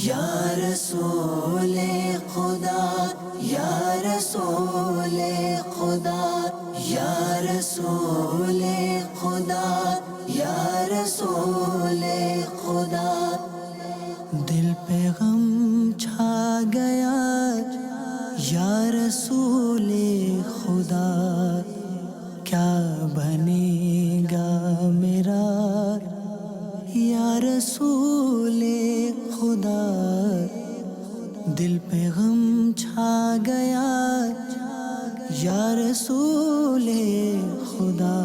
یا رسول خدا یا رسول خدا یا رسول خدا یا رسول خدا، دل پہ غم چھا گیا یا رسول خدا، کیا بنے گا میرا یا رسول خدا، دل پہ غم چھا گیا یا رسول خدا،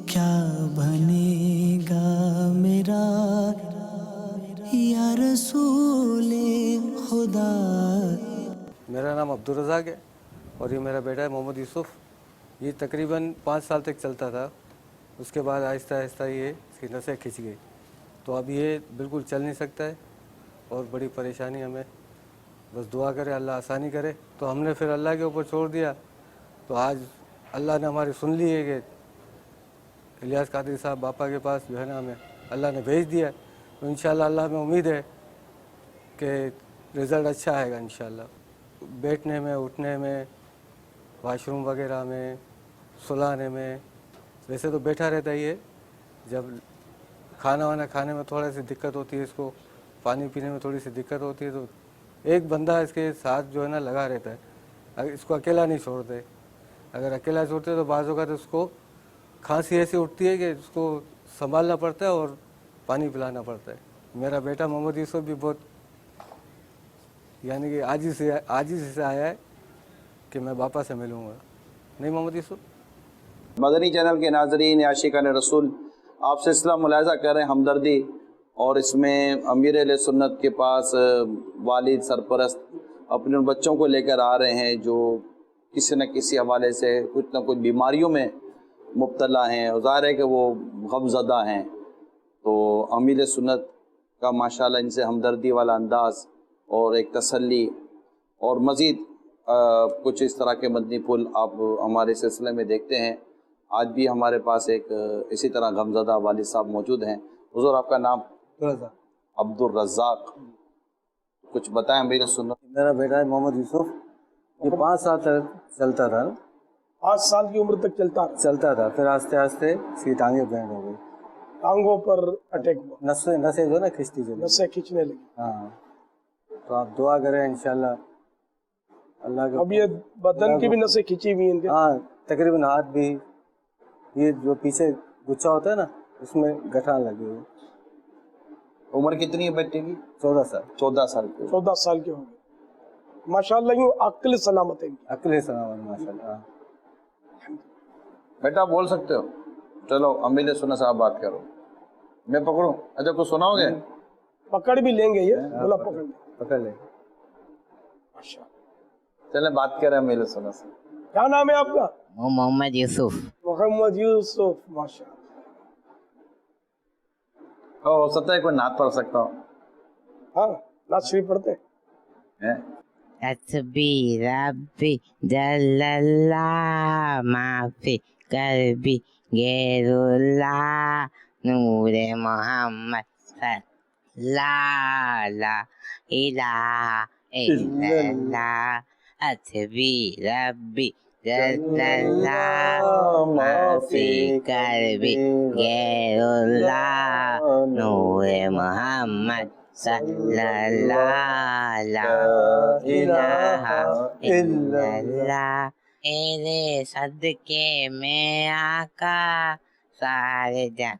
کیا بنے گا میرا یا رسول خدا۔ میرا نام عبدالرزاق ہے اور یہ میرا بیٹا ہے محمد یوسف۔ یہ تقریباً 5 سال تک چلتا تھا، اس کے بعد آہستہ آہستہ یہ اس کی نسیں کھنچ گئی، تو اب یہ بالکل چل نہیں سکتا ہے اور بڑی پریشانی ہمیں، بس دعا کرے اللہ آسانی کرے۔ تو ہم نے پھر اللہ کے اوپر چھوڑ دیا، تو آج اللہ نے ہماری سن لی ہے کہ الیاس قادری صاحب باپا کے پاس جو ہے نا ہمیں اللہ نے بھیج دیا ہے، تو انشاءاللہ اللہ میں امید ہے کہ رزلٹ اچھا آئے گا انشاءاللہ۔ بیٹھنے میں، اٹھنے میں، واش روم وغیرہ میں، سلانے میں، ویسے تو بیٹھا رہتا ہی ہے، جب کھانا وانا کھانے میں تھوڑا سی دقت ہوتی ہے، اس کو پانی پینے میں تھوڑی سی دقت ہوتی ہے، تو ایک بندہ اس کے ساتھ جو ہے نا لگا رہتا ہے، اگر اس کو اکیلا نہیں چھوڑتے، اگر اکیلا چھوڑتے تو بعض اوقات اس کو کھانسی ایسی اٹھتی ہے کہ اس کو سنبھالنا پڑتا ہے اور پانی پلانا پڑتا ہے۔ میرا بیٹا محمد یوسف بھی بہت یعنی کہ عاجزی سے آیا ہے کہ میں باپا سے ملوں گا، نہیں محمد یوسف؟ مدنی چینل کے ناظرین، عاشقان رسول، آپ سے سلسلہ ملاحظہ کر رہے ہیں ہمدردی، اور اس میں امیر اہل سنت کے پاس والد سرپرست اپنے ان بچوں کو لے کر آ رہے ہیں جو کسی نہ کسی حوالے سے کچھ نہ کچھ بیماریوں میں مبتلا ہیں، اور ظاہر ہے کہ وہ غم زدہ ہیں، تو امیر سنت کا ماشاءاللہ ان سے ہمدردی والا انداز اور ایک تسلی، اور مزید کچھ اس طرح کے مدنی پھول آپ ہمارے سلسلے میں دیکھتے ہیں۔ آج بھی ہمارے پاس ایک اسی طرح غمزدہ والد صاحب موجود ہیں۔ حضور آپ کا نام؟ عبدالرزاق۔ کچھ بتائیں میرے سنت۔ میرا بیٹا ہے محمد یوسف، یہ 5 سال تک چلتا تھا، 5 سال کی عمر تک چلتا تھا، پھر آہستہ آہستہ اس کی ٹانگیں بینڈ ہو گئی، ٹانگوں پر اٹیک ہوا، نسیں جو ہے نا کھنچتی چلی، نسیں کھینچنے لگی۔ ہاں، تو آپ دعا کریں انشاءاللہ اللہ کے۔ اب یہ بدن کی بھی نسیں کھینچی ہوئی ہیں، ہاں تقریباً ہاتھ بھی، یہ جو پیچھے گچھا ہوتا ہے نا اس میں گٹھان لگی ہوئی۔ عمر کتنی ہے بیٹے کی؟ 14 سال 14 سال کی۔ 14 سال کے ہو گئے، ماشاءاللہ یوں عقل سلامت ہے۔ عقل سلامت ماشاءاللہ۔ بیٹا بول سکتے ہو؟ چلو امیر سنت صاحب بات کرو، میں پکڑوں؟ اچھا کچھ سناؤ گے؟ پکڑ بھی لیں گے، یہ بولا پکڑ لیں، پکڑ لیں۔ ماشاءاللہ۔ چلیں بات کریں امیر سنت سے۔ کیا نام ہے آپ کا؟ محمد یوسف۔ محمد یوسف، ماشاءاللہ۔ ہو سکتا ہے کوئی نعت پڑھ سکتا ہوں؟ ہاں نعت شریف پڑھتے ہیں۔ حسبی ربی جل اللہ ما فی قلبی غیر اللہ نور محمد لا لا الہ الا اللہ حسبی ربی جل اللہ ما فی قلبی غیر اللہ نور محمد صلی اللہ لا الہ الا اللہ۔ تیرے صدقے میں آقا سارے جن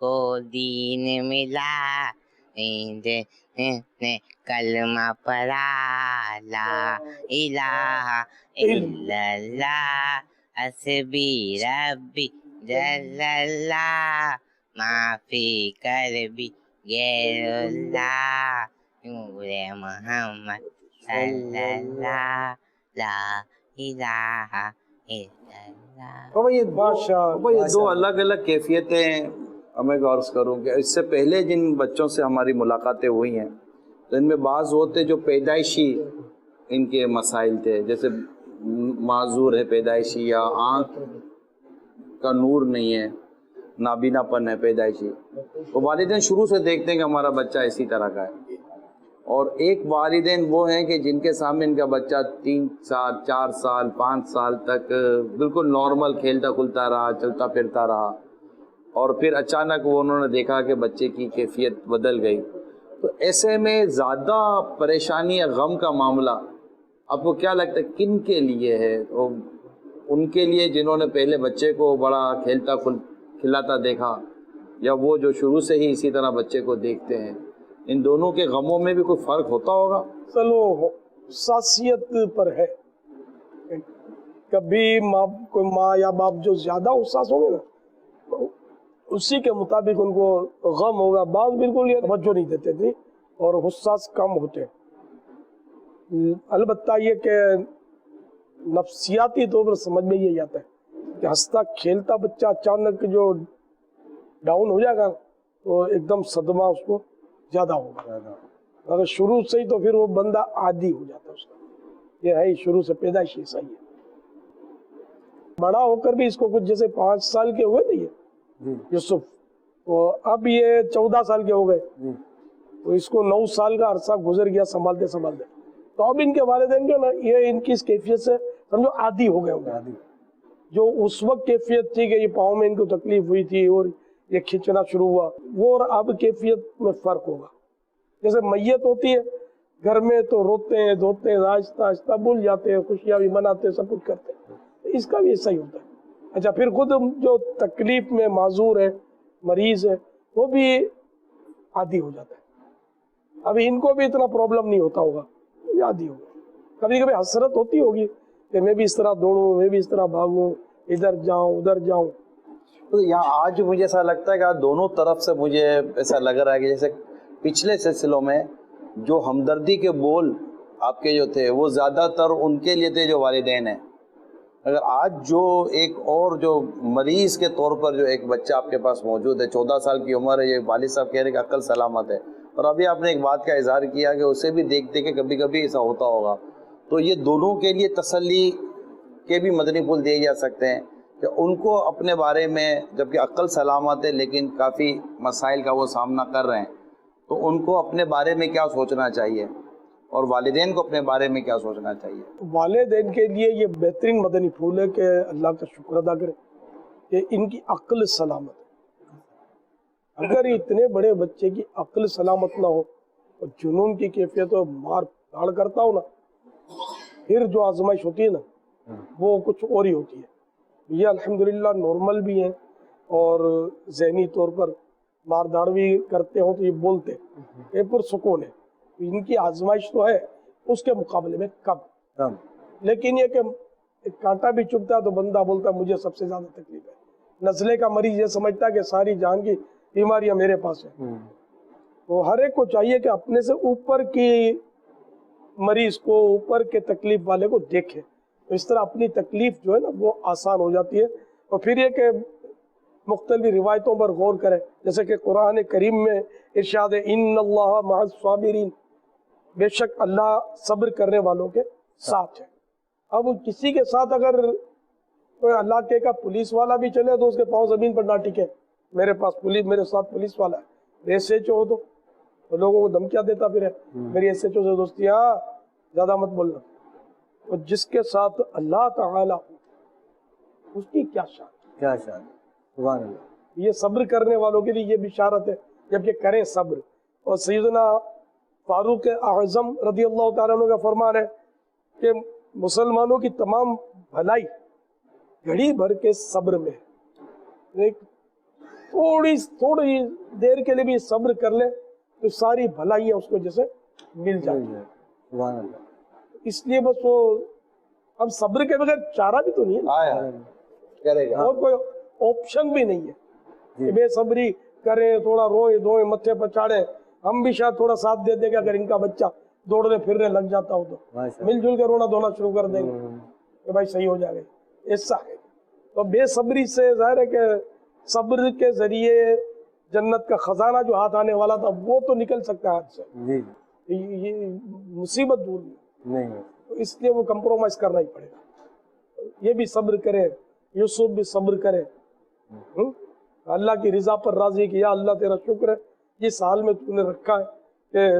کو دین ملا، نے کلمہ پڑھا لا الہ الا اللہ حسبی ربی جل اللہ ما فی قلبی غیر اللہ نور محمد صلی اللہ لا الہ الا اللہ۔ یہ دو الگ الگ کیفیتیں ہمیں غور کروں کہ اس سے پہلے جن بچوں سے ہماری ملاقاتیں ہوئی ہیں تو ان میں بعض ہوتے جو پیدائشی ان کے مسائل تھے، جیسے معذور ہے پیدائشی، یا آنکھ کا نور نہیں ہے، نابینا پن ہے پیدائشی، وہ والدین شروع سے دیکھتے ہیں کہ ہمارا بچہ اسی طرح کا ہے، اور ایک والدین وہ ہیں کہ جن کے سامنے ان کا بچہ 3 سال 4 سال 5 سال تک بالکل نارمل کھیلتا کھلتا رہا، چلتا پھرتا رہا، اور پھر اچانک وہ انہوں نے دیکھا کہ بچے کی کیفیت بدل گئی. تو ایسے میں زیادہ پریشانی یا غم کا معاملہ آپ کو کیا لگتا ہے کن کے لیے ہے؟ ان کے لیے جنہوں نے پہلے بچے کو بڑا کھیلتا کھلاتا دیکھا، یا وہ جو شروع سے ہی اسی طرح بچے کو دیکھتے ہیں؟ ان دونوں کے غموں میں بھی کوئی فرق ہوتا ہوگا؟ چلو حساسیت پر ہے. کبھی کوئی ماں یا باپ جو زیادہ حساس ہوں گے نا تو اسی کے مطابق ان کو غم ہوگا. بعض بالکل یہ توجہ نہیں دیتے تھے اور حساس کم ہوتے. البتہ یہ کہ نفسیاتی طور پر سمجھ میں یہ آتا ہے کہ ہنستا کھیلتا بچہ اچانک جو ڈاؤن ہو جائے گا تو ایک دم صدمہ اس کو زیادہ ہوگا. اگر شروع سے ہی تو پھر وہ بندہ عادی ہو جاتا ہے اس کا. یہ ہے شروع سے پیدائش ایسا ہی ہے. بڑا ہو کر بھی اس کو کچھ جیسے 5 سال کے ہوئے نا یہ یوسف، تو اب یہ 14 سال کے ہو گئے، تو اس کو 9 سال کا عرصہ گزر گیا سنبھالتے سنبھالتے. تو اب ان کے والدین جو نا یہ ان کی اس کیفیت سے سمجھو عادی ہو گئے ہوں گے. جو اس وقت کیفیت تھی کہ یہ پاؤں میں ان کو تکلیف ہوئی تھی اور یہ کھینچنا شروع ہوا، وہ اور اب کیفیت میں فرق ہوگا. جیسے میت ہوتی ہے گھر میں تو روتے ہیں دھوتے ہیں، آہستہ آہستہ بھول جاتے ہیں، خوشیاں بھی مناتے ہیں، سب کچھ کرتے ہیں. اس کا بھی ایسا ہی ہوتا ہے. اچھا پھر خود جو تکلیف میں معذور ہے، مریض ہے، وہ بھی عادی ہو جاتا ہے. ابھی ان کو بھی اتنا پرابلم نہیں ہوتا ہوگا، یہ عادی ہوگا. کبھی کبھی حسرت ہوتی ہوگی کہ میں بھی اس طرح دوڑوں، میں بھی اس طرح بھاگوں، ادھر جاؤں ادھر جاؤں. تو یہاں آج مجھے ایسا لگتا ہے کہ دونوں طرف سے مجھے ایسا لگ رہا ہے کہ جیسے پچھلے سلسلوں میں جو ہمدردی کے بول آپ کے جو تھے وہ زیادہ تر ان کے لیے تھے جو والدین ہیں. اگر آج جو ایک اور جو مریض کے طور پر جو ایک بچہ آپ کے پاس موجود ہے، 14 سال کی عمر ہے، یہ والد صاحب کہہ رہے کہ عقل سلامت ہے، اور ابھی آپ نے ایک بات کا اظہار کیا کہ اسے بھی دیکھتے کہ کبھی کبھی ایسا ہوتا ہوگا. تو یہ دونوں کے لیے تسلی کے بھی مدنی پھول دیے جا سکتے ہیں کہ ان کو اپنے بارے میں، جبکہ عقل سلامت ہے لیکن کافی مسائل کا وہ سامنا کر رہے ہیں، تو ان کو اپنے بارے میں کیا سوچنا چاہیے اور والدین کو اپنے بارے میں کیا سوچنا چاہیے؟ والدین کے لیے یہ بہترین مدنی پھول ہے کہ اللہ کا شکر ادا کرے کہ ان کی عقل سلامت ہے. اگر اتنے بڑے بچے کی عقل سلامت نہ ہو اور جنون کی کیفیت اور مار داڑ کرتا ہو نا، پھر جو آزمائش ہوتی ہے نا وہ کچھ اور ہی ہوتی ہے. یہ الحمدللہ نارمل بھی ہیں اور ذہنی طور پر مار داڑ بھی کرتے ہوں تو یہ بولتے یہ پرسکون ہے. ان کی آزمائش تو ہے اس کے مقابلے میں کم، لیکن یہ کہ ایک کانٹا بھی چبھتا ہے تو بندہ بولتا ہے مجھے سب سے زیادہ تکلیف ہے. نزلے کا مریض یہ سمجھتا ہے کہ ساری جان کی بیماریاں میرے پاس ہیں. تو ہر ایک کو چاہیے کہ اپنے سے اوپر کی مریض کو، اوپر کے تکلیف والے کو دیکھے، تو اس طرح اپنی تکلیف جو ہے نا وہ آسان ہو جاتی ہے. اور پھر یہ کہ مختلف روایتوں پر غور کریں، جیسے کہ قرآن کریم میں ارشاد ہے ان اللہ مع الصابرین، بے شک اللہ صبر کرنے والوں کے ساتھ ہے. اب کسی کے ساتھ اگر کوئی اللہ کے کا پولیس والا بھی چلے تو اس کے پاؤں زمین پر نہ ٹکے. میرے پاس پولیس، میرے ساتھ پولیس والا ہے، ایس ایچ او ہو تو لوگوں کو دھمکیاں دیتا پھر ہے میری ایس ایچ او سے دوستی، ہاں زیادہ مت بولنا. اور جس کے ساتھ اللہ تعالی اس کی کیا شان، کیا شان، سبحان اللہ. یہ صبر کرنے والوں کے لیے یہ بشارت ہے جب یہ کریں صبر. اور سیدنا فاروق اعظم رضی اللہ تعالیٰ عنہ کا فرمان ہے کہ مسلمانوں کی تمام بھلائی گھڑی بھر کے صبر میں ہے. تھوڑی دیر کے لیے بھی صبر کر لے تو ساری بھلائیاں اس کو جیسے مل جائیں. سبحان اللہ. اس لیے بس وہ اب صبر کے بغیر چارہ بھی تو نہیں ہے، کرے گا اور کوئی آپشن بھی نہیں ہے کہ بے صبری کریں، تھوڑا روئے دھوئے متھے پر چاڑے. ہم بھی شاید تھوڑا ساتھ دے دیں کہ اگر ان کا بچہ دوڑنے پھرنے لگ جاتا ہو تو مل جل کے رونا دھونا شروع کر دیں گے کہ بھائی صحیح ہو جائے گا. ایسا ہے. تو بے صبری سے ظاہر ہے کہ صبر کے ذریعے جنت کا خزانہ جو ہاتھ آنے والا تھا وہ تو نکل سکتا ہے ہاتھ سے، یہ مصیبت دور نہیں. تو اس لیے وہ کمپرومائز کرنا ہی پڑے گا. یہ بھی صبر کرے، یوسف بھی صبر کرے، اللہ کی رضا پر راضی کہ یا اللہ تیرا شکر ہے جس حال میں تو نے رکھا ہے کہ